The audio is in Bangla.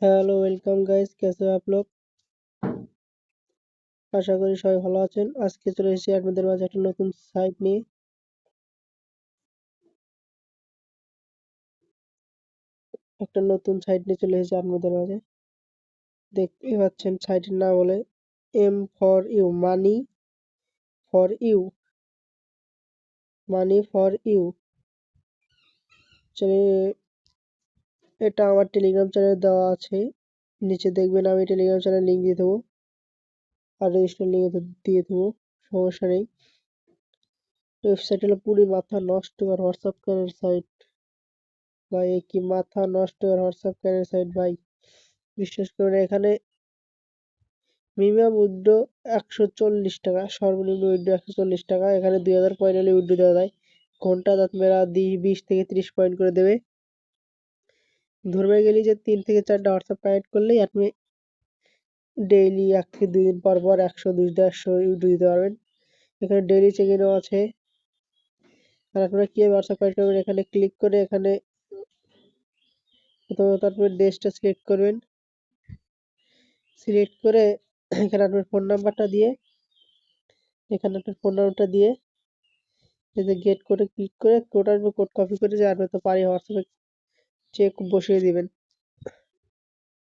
हेलो वेलकम गाइस, कैसे हो आप लोग। আশা করি সবাই ভালো আছেন। আজকে চলে এসেছি আপনাদের মাঝে একটা নতুন সাইট নিয়ে। চলে এসেছি আপনাদের মাঝে। দেখতেই পাচ্ছেন সাইটের নাম বলে M for you, for you money for you. এটা আমার টেলিগ্রাম চ্যানেলে দেওয়া আছে, নিচে দেখবেন। আমি টেলিগ্রাম চ্যানেল লিঙ্ক দিয়ে দেবো আর রেজিস্টার লিঙ্ক দিয়ে দেবো, সমস্যা নেই। ওয়েবসাইট হলো পুরি মাথা নষ্ট আর হোয়াটসঅ্যাপ করার সাইট ভাই। কি মাথা নষ্ট আর হোয়াটসঅ্যাপ করার সাইট ভাই, বিশ্বাস করুন। এখানে মিনিমাম উইথড্র 140 টাকা, সর্বনিম্ন উইথড্র 140 টাকা। এখানে 2000 পয়েন্ট হলে উইথড্র দেওয়া যায়। ঘন্টা দাঁত মেরা 20 থেকে 30 পয়েন্ট করে দেবে। ধরবে গেলি যে 3 থেকে 4টা হোয়াটসঅ্যাপ কানেক্ট করলেই আপনি ডেইলি 1 থেকে 2 দিন পর পর 100, 200, 100 উইথড্র দিতে পারবেন। এখানে ডেইলি চেক ইনও আছে। আর আপনারা কিভাবে হোয়াটসঅ্যাপ কানেক্ট করবেন, এখানে ক্লিক করে এখানে প্রথমত আপনার দেশটা সিলেক্ট করবেন। সিলেক্ট করে এখানে আপনার ফোন নাম্বারটা দিয়ে গেট কোডে ক্লিক করে কোড আসবে, কোড কপি করে যে আপনি তো পারি হোয়াটসঅ্যাপে চেক বসিয়ে দিবেন।